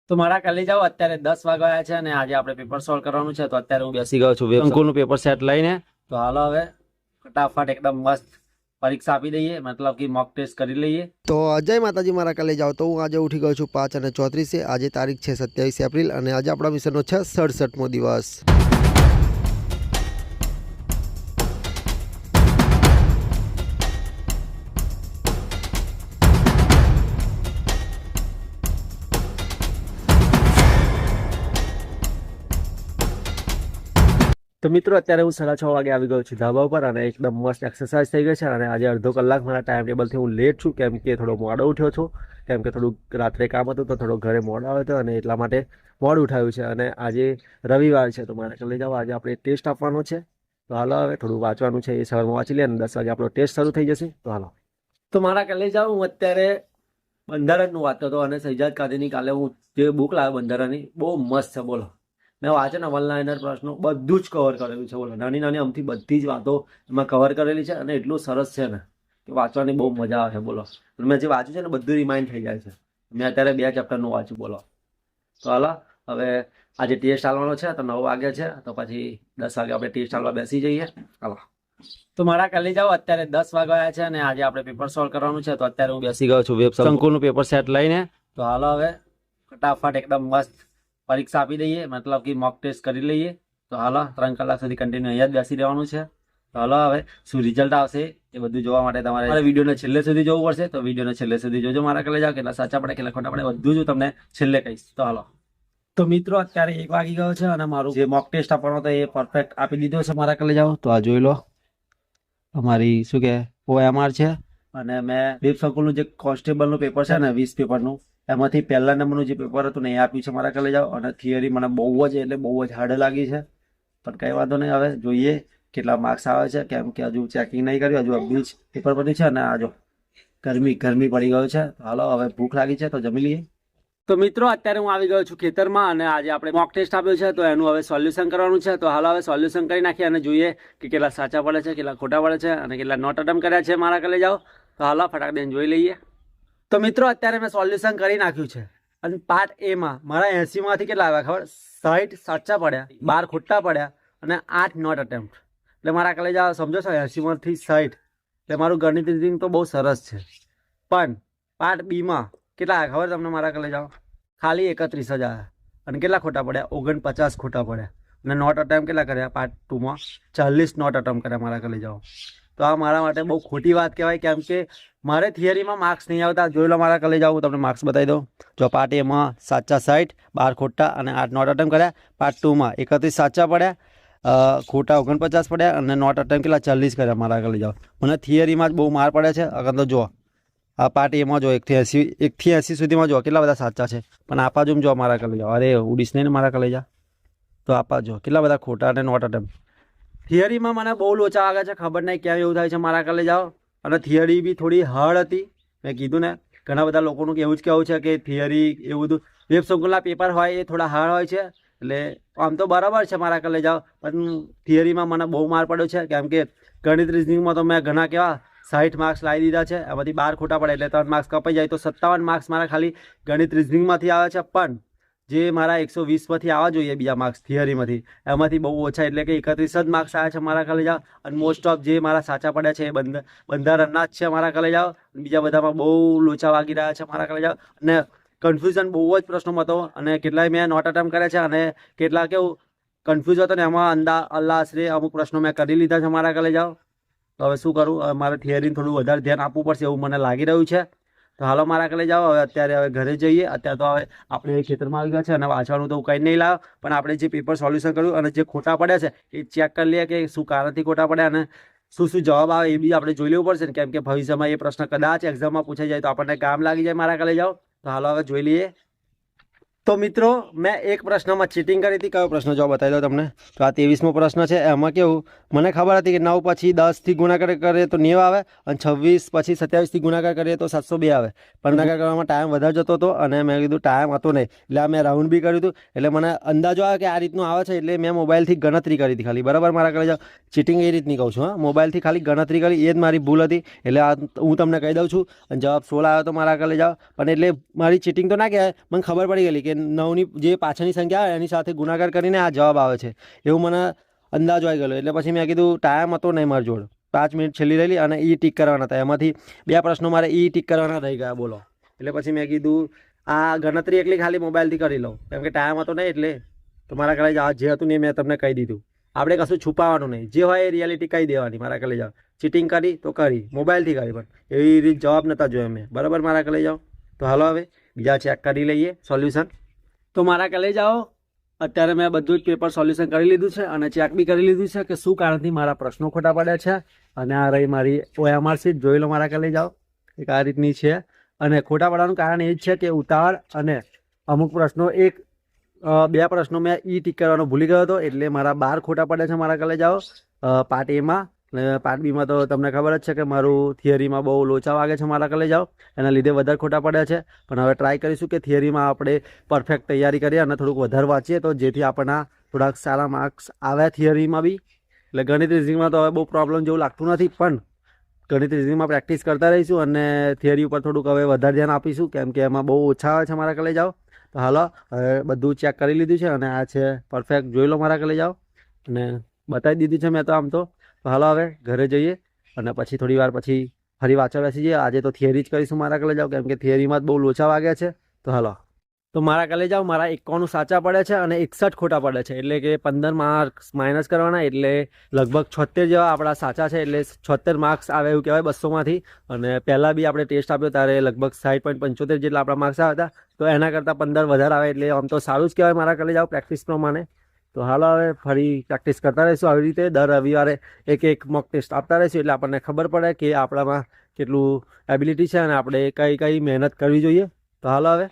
તો મારા કાલે જાઓ અત્યારે 10 વાગ્યા છે અને આજે આપણે પેપર સોલ્વ કરવાનું છે. તો અત્યારે હું બેસી ગયો છું અંકુરનું પેપર સેટ લઈને. તો હાલો હવે ફટાફટ એકદમ મસ્ત પરીક્ષા આપી દઈએ, મતલબ કે મોક ટેસ્ટ કરી લઈએ. તો જય માતાજી, મારા કાલે જાઓ. તો હું આજે ઉઠી ગયો છું 5:34. આજે તારીખ છે 27 એપ્રિલ અને આજે આપણા મિશનનો છે 67મો દિવસ. તો મિત્રો અત્યારે હું 6:30 વાગે આવી ગયો છું ધાબા ઉપર અને એકદમ મસ્ત એક્સરસાઇઝ થઈ ગઈ છે. અને આજે અડધો કલાક મારા ટાઈમ ટેબલથી હું લેટ છું, કેમ કે થોડો મોડો ઉઠ્યો છું, કેમ કે થોડું રાત્રે કામ હતું તો થોડો ઘરે મોડો આવ્યો હતો અને એટલા માટે મોડું ઉઠાવ્યું છે. અને આજે રવિવાર છે તો મારે લઈ જાઓ, આજે આપણે ટેસ્ટ આપવાનો છે. તો હાલો હવે થોડું વાંચવાનું છે, એ સવારમાં વાંચી લે અને 10 વાગે આપણો ટેસ્ટ શરૂ થઈ જશે. તો હાલો, તો મારા કાલે જાઉં. હું અત્યારે બંધારણનું વાંચતો હતો અને સૈજાદ કાદીની કાલે હું જે બુક લાવ્યો બંધારણની, બહુ મસ્ત છે. બોલો, મેં વાંચે ને વન લાઇનર પ્રશ્નો બધું જ કવર કરેલું છે. બોલો, નાની નાની અમથી બધી જ વાતો એમાં કવર કરેલી છે અને એટલું સરસ છે ને કે વાંચવાની બહુ મજા આવે છે. બોલો, મેં જે વાંચ્યું છે ને બધું રિમાઇન્ડ થઈ જાય છે. મેં અત્યારે 2 ચેપ્ટરનું વાંચ્યું. બોલો, તો હાલો હવે આજે ટેસ્ટ ચાલવાનો છે. તો 9 વાગે છે, તો પછી 10 વાગે આપણે ટેસ્ટ ચાલવા બેસી જઈએ. હાલો, તો મારા કાલે જાઓ. અત્યારે 10 વાગ્યા છે અને આજે આપણે પેપર સોલ્વ કરવાનું છે. તો અત્યારે હું બેસી ગયો છું અંકુરનું પેપર સેટ લઈને. તો હાલો હવે ફટાફટ એકદમ મસ્ત પરીક્ષા આપી દઈએ, મતલબ કે મોક ટેસ્ટ કરી લઈએ. તો હાલો 3 કલાક સુધી કન્ટિન્યુ અહીંયા જ બેસી રહેવાનું છે. તો હાલો હવે શું રિઝલ્ટ આવશે એ બધું જોવા માટે તમારે વિડીયોને છેલ્લે સુધી જોવું પડશે. તો વિડીયોને છેલ્લે સુધી જોજો. મારા કાલે જાઓ, કેટલા સાચા પડે કેટલા ખોટા પડે બધું જ તમને છેલ્લે કહીશ. તો હાલો, તો મિત્રો અત્યારે 1 વાગી ગયો છે અને મારું જે મોક ટેસ્ટ આપવાનો હતો એ પરફેક્ટ આપી દીધો છે મારા કાલે જાઓ. તો આ જોઈ લો, અમારી શું કે OMR છે અને મેં દીપ સંકુલનું જે કોન્સ્ટેબલનું પેપર છે ને 20 પેપરનું, એમાંથી પહેલા નંબરનું જે પેપર હતું ને એ આપ્યું છે મારા કાલે જાઓ. અને થિયરી મને બહુ જ એટલે બહુ જ હાર્ડ લાગી છે, પણ કંઈ વાંધો નહીં. હવે જોઈએ કેટલા માર્ક્સ આવે છે, કેમ કે હજુ ચેકિંગ નહીં કર્યું, હજુ અપીલ પેપર બન્યું છે. અને આ જો ગરમી પડી ગયું છે. હાલો હવે ભૂખ લાગી છે તો જમી લઈએ. તો મિત્રો અત્યારે હું આવી ગયો છું ખેતરમાં અને આજે આપણે મોક ટેસ્ટ આપ્યો છે તો એનું હવે સોલ્યુશન કરવાનું છે. તો હાલ હવે સોલ્યુશન કરી નાખીએ અને જોઈએ કે કેટલા સાચા પડે છે, કેટલા ખોટા પડે છે અને કેટલા નોટ અટેમ્પ કર્યા છે મારા કાલે જાઓ. તો હાલો ફટાક દઈને જોઈ લઈએ. તો મિત્રો અત્યારે મેં સોલ્યુશન કરી નાખ્યું છે અને પાર્ટ A માં મારા 80માંથી કેટલા આવ્યા ખબર? 60 સાચા પડ્યા, 12 ખોટા પડ્યા અને 8 નોટ અટેમ્પ્ટ. એટલે મારા કાલે જાઓ સમજો છો 80માંથી 60, એટલે મારું ગણિત રીડિંગ તો બહુ સરસ છે. પણ પાર્ટ B માં કેટલા આવ્યા ખબર તમને મારા કાલે જાઓ? ખાલી 31 જ આવ્યા અને કેટલા ખોટા પડ્યા? 49 ખોટા પડ્યા. અને નોટ અટેમ્પ કેટલા કર્યા? પાર્ટ 2 માં 40 નોટ અટેમ્પ કર્યા મારા કાલે જાઓ. તો આ મારા માટે બહુ ખોટી વાત કહેવાય, કેમ કે મારે થિયરીમાં માર્ક્સ નહીં આવતા. જોઈ લો મારા કાલે જાઓ, હું તમને માર્ક્સ બતાવી દઉં. જો પાર્ટ A માં સાચા 60, 12 ખોટા અને 8 નોટ અટેમ્પ કર્યા. પાર્ટ 2 માં 31 સાચા પડ્યા, ખોટા 49 પડ્યા અને નોટ અટેમ્પ કેટલા 40 કર્યા મારા કાલે જાઓ. મને થિયરીમાં જ બહુ માર પડે છે. અગર તો જો આ પાર્ટ Aમાં જો 1 થી 80 સુધીમાં જો કેટલા બધા સાચા છે, પણ આપા જો જો મારા કાલે જાઓ. અરે ઉડીશ નહીં ને મારા કાલે જા. તો આપા જો કેટલા બધા ખોટા અને નોટ અટેમ્પ. થિયરીમાં મને બહુ લોચા વાગે છે, ખબર નહીં કેમ એવું થાય છે મારા કાલે જાઓ. અને થિયરી બી થોડી હાર્ડ હતી. મેં કીધું ને, ઘણા બધા લોકોનું એવું જ કહેવું છે કે થિયરી એવું બધું વેબ સંકુલના પેપર હોય એ થોડા હાર્ડ હોય છે. એટલે આમ તો બરાબર છે મારા કાલે જાઓ, પણ થિયરીમાં મને બહુ માર પડ્યો છે, કેમ કે ગણિત રીઝનિંગમાં તો મેં ઘણા કેવા 60 માર્ક્સ લાવી દીધા છે. એમાંથી 12 ખોટા પડે એટલે 3 માર્ક્સ કપાઈ જાય. તો 57 માર્ક્સ મારા ખાલી ગણિત રીઝનિંગમાંથી આવે છે. પણ જે મારા 120માંથી આવવા જોઈએ બીજા માર્ક્સ થિયરીમાંથી, એમાંથી બહુ ઓછા એટલે કે 31 જ માર્ક્સ આવ્યા છે મારા કાલે જાઓ. અને મોસ્ટ ઓફ જે મારા સાચા પડ્યા છે એ બંધારણના જ છે મારા કાલે જાઓ. બીજા બધામાં બહુ લોચા વાગી રહ્યા છે મારા કાલે જાઓ. અને કન્ફ્યુઝન બહુ જ પ્રશ્નોમાં હતો અને કેટલાય મેં નોટ અટેમ્પ કર્યા છે અને કેટલા કેવું કન્ફ્યુઝ હતો ને એમાં અલ્લાહ આશરે અમુક પ્રશ્નો મેં કરી લીધા છે મારા કાલે જાઓ. તો હવે શું કરું? હવે મારે થિયરીને થોડું વધારે ધ્યાન આપવું પડશે એવું મને લાગી રહ્યું છે. તો હાલો મારા કાલે જાઓ. હવે અત્યારે હવે ઘરે જઈએ. અત્યારે તો હવે આપણે ખેતરમાં આવી ગયા છે અને વાંચવાનું તો કંઈ નહીં લાવ્યો, પણ આપણે જે પેપર સોલ્યુશન કર્યું અને જે ખોટા પડ્યા છે એ ચેક કરી લઈએ કે શું કારણથી ખોટા પડ્યા અને શું જવાબ આવે એ બી આપણે જોઈ લેવું પડશે ને, કેમ કે ભવિષ્યમાં એ પ્રશ્ન કદાચ એક્ઝામમાં પૂછાઈ જાય તો આપણને કામ લાગી જાય મારા કાલે જાઓ. તો હાલો હવે જોઈ લઈએ. તો મિત્રો મેં એક પ્રશ્નમાં ચીટિંગ કરી હતી. કયો પ્રશ્ન જો બતાવી દો તમને. તો આ 23મો પ્રશ્ન છે. એમાં કેવું મને ખબર હતી કે 9 પછી 10થી ગુણાકાર કરીએ તો 90 આવે અને 26 પછી 27થી ગુણાકાર કરીએ તો 702 આવે. પણ ગુણાકાર કરવામાં ટાઈમ વધારે જતો હતો અને મેં કીધું ટાઈમ હતો નહીં, એટલે મેં રાઉન્ડ બી કર્યું હતું. એટલે મને અંદાજો આવે કે આ રીતનું આવે છે, એટલે મેં મોબાઈલથી ગણતરી કરી હતી ખાલી. બરાબર મારા કાલે જાઓ, ચીટિંગ એ રીતની કહું છું. હા, મોબાઈલથી ખાલી ગણતરી કરી, એ જ મારી ભૂલ હતી. એટલે આ હું તમને કહી દઉં છું. અને જવાબ 16 આવ્યો તો મારા કાલે જાઓ. પણ એટલે મારી ચીટિંગ તો ના કહેવાય, મને ખબર પડી ગયેલી કે 9ની જે પાછળની સંખ્યા આવે એની સાથે ગુણાકાર કરીને આ જવાબ આવે છે એવું મને અંદાજો આવી ગયેલો. એટલે પછી મેં કીધું ટાઈમ હતો નહીં મારી જોડે, 5 મિનિટ છેલ્લી રહેલી અને ઈ ટીક કરવાના હતા. એમાંથી 2 પ્રશ્નો મારે ઈ ટીક કરવાના રહી ગયા, બોલો. એટલે પછી મેં કીધું આ ગણતરી એકલી ખાલી મોબાઈલથી કરી લઉં, કેમ કે ટાઈમ હતો નહીં. એટલે તો મારા કલે જાઓ જે હતું ને મેં તમને કહી દીધું. આપણે કશું છુપાવવાનું નહીં, જે હોય એ રિયાલિટી કહી દેવાની. મારા કલે જાઓ ચીટિંગ કરી તો કરી, મોબાઈલથી કરી, પણ એવી રીત જવાબ નહોતા જોયા મેં, બરાબર. મારા કલે જાઓ. તો હાલો હવે બીજા ચેક કરી લઈએ સોલ્યુશન. તો મારા કલે જાઓ, અત્યારે મેં બધું જ પેપર સોલ્યુશન કરી લીધું છે અને ચેક બી કરી લીધું છે કે શું કારણથી મારા પ્રશ્નો ખોટા પડ્યા છે. અને આ રહી મારી OMR શીટ, જોઈ લો મારા કલે જાઓ. એક આ રીતની છે અને ખોટા પડવાનું કારણ એ જ છે કે ઉતાવળ અને અમુક પ્રશ્નો 2 પ્રશ્નો મેં ઈ ટીક કરવાનો ભૂલી ગયો હતો, એટલે મારા 12 ખોટા પડ્યા છે. મારા કલે જાઓ પાર્ટ એમાં. અને પાર્ટ બીમાં તો તમને ખબર જ છે કે મારું થિયરીમાં બહુ લોચા વાગે છે. મારા કલે જાઓ, એના લીધે વધારે ખોટા પડ્યા છે. પણ હવે ટ્રાય કરીશું કે થિયરીમાં આપણે પરફેક્ટ તૈયારી કરીએ અને થોડુંક વધારે વાંચીએ, તો જેથી આપણના થોડાક સારા માર્ક્સ આવે થિયરીમાં બી. એટલે ગણિત રીઝનિંગમાં તો હવે બહુ પ્રોબ્લેમ જેવું લાગતું નથી, પણ ગણિત રીઝનિંગમાં પ્રેક્ટિસ કરતા રહીશું અને થિયરી ઉપર થોડુંક હવે વધારે ધ્યાન આપીશું, કેમ કે એમાં બહુ ઓછા આવે છે. મારા કલે જાઓ. તો હાલો હવે બધું ચેક કરી લીધું છે અને આ છે પરફેક્ટ, જોઈ લો મારા કલે જાઓ. અને બતાવી દીધું છે મેં તો આમ તો. હાલો હવે ઘરે જઈએ અને પછી થોડી વાર પછી ફરી વાંચવા બેસી જઈએ. આજે તો થિયરી જ કરીશું મારા કલે જાઓ, કેમ કે થિયરીમાં જ બહુ લોચા વાગ્યા છે. તો હાલો, તો મારા કલે જાઓ, મારા 51 સાચા પડે છે અને 61 ખોટા પડે છે. એટલે કે 15 માર્ક્સ માઇનસ કરવાના, એટલે લગભગ 76 જેવા આપણા સાચા છે. એટલે 76 માર્ક્સ આવે એવું કહેવાય 200માંથી. અને પહેલાં બી આપણે ટેસ્ટ આપ્યો ત્યારે લગભગ 60.75 જેટલા આપણા માર્ક્સ આવ્યા હતા. તો એના કરતાં 15 વધારે આવે, એટલે આમ તો સારું જ કહેવાય મારા કલે જાઓ પ્રેક્ટિસ પ્રમાણે. તો હાલો હવે ફરી પ્રેક્ટિસ કરતા રહીશું આવી રીતે. દર રવિવારે એક મોક ટેસ્ટ આપતા રહીશું, એટલે આપણને ખબર પડે કે આપણામાં કેટલું એબિલિટી છે અને આપણે કઈ મહેનત કરવી જોઈએ. તો હાલો હવે.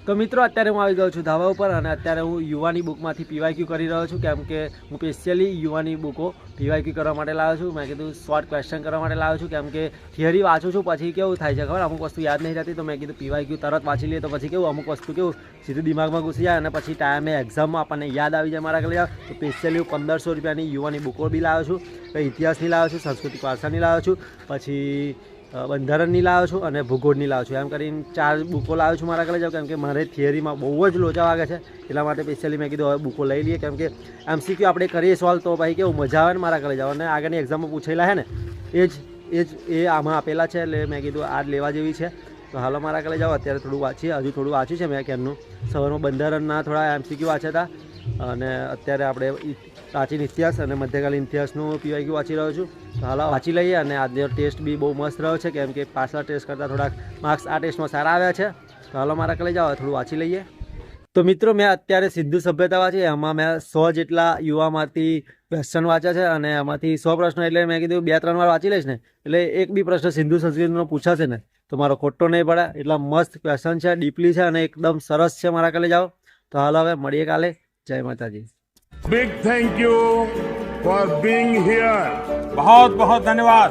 તો મિત્રો અત્યારે હું આવી ગયો છું ધાબા ઉપર અને અત્યારે હું યુવાની બુકમાંથી PYQ કરી રહ્યો છું, કેમ કે હું સ્પેશિયલી યુવાની બુકો PYQ કરવા માટે લાવ્યો છું. મેં કીધું શોર્ટ ક્વેશ્ચન કરવા માટે લાવ્યો છું, કેમ કે થિયરી વાંચું છું પછી કેવું થાય છે ખબર, અમુક વસ્તુ યાદ નહીં રહેતી. તો મેં કીધું PYQ તરત વાંચી લઈએ તો પછી કેવું અમુક વસ્તુ કેવું સીધું દિમાગમાં ઘૂસી જાય અને પછી ટાઈમે એક્ઝામમાં આપણને યાદ આવી જાય. મારા કલે તો સ્પેશિયલી હું 1500 રૂપિયાની યુવાની બુકો બી લાવ્યો છું. તો ઇતિહાસની લાવ્યો છું, સંસ્કૃતિક વારસાની લાવ્યો છું, પછી બંધારણની લાવ્યો છું અને ભૂગોળની લાવ્યો છું. એમ કરીને 4 બુકો લાવ્યો છું મારા કલે જાઓ, કેમ કે મારે થિયરીમાં બહુ જ લોચા વાગે છે. એટલા માટે સ્પેશિયલી મેં કીધું હવે બુકો લઈ લઈએ, કેમ કે MCQ આપણે કરીએ સોલ્વ તો ભાઈ કેવું મજા આવે ને મારા કલે જાઓ. અને આગળની એક્ઝામમાં પૂછેલા હે ને એ આમાં આપેલા છે, એટલે મેં કીધું આ લેવા જેવી છે. તો હાલો મારા કલે જાઓ. અત્યારે થોડું વાંચીએ, હજુ થોડું વાંચ્યું છે મેં ક્યારનું. સવારમાં બંધારણના થોડા MCQ વાંચ્યા હતા અને અત્યારે આપણે પ્રાચીન ઇતિહાસ અને મધ્યકાલીન ઇતિહાસનું PYQ વાંચી રહ્યો છું. તો હાલો વાંચી લઈએ. અને આજનો ટેસ્ટ બી બહુ મસ્ત રહ્યો છે, કેમ કે પાછલા ટેસ્ટ કરતાં થોડાક માર્ક્સ આ ટેસ્ટમાં સારા આવ્યા છે. તો હાલો મારા કલે જાઓ, થોડું વાંચી લઈએ. તો મિત્રો મેં અત્યારે સિંધુ સભ્યતા વાંચી, એમાં મેં 100 જેટલા યુવામાંથી ક્વેશ્ચન વાંચ્યા છે અને એમાંથી 100 પ્રશ્નો, એટલે મેં કીધું 2-3 વાર વાંચી લઈશ ને એટલે એક બી પ્રશ્ન સિંધુ સંસ્કૃતિનો પૂછાશે ને તો મારો ખોટો નહીં પડે. એટલા મસ્ત ક્વેશ્ચન છે, ડીપલી છે અને એકદમ સરસ છે. મારા કલે જાઓ. તો હાલો હવે મળીએ કાલે. જય માતાજી. Big thank you for being here. बहुत बहुत धन्यवाद.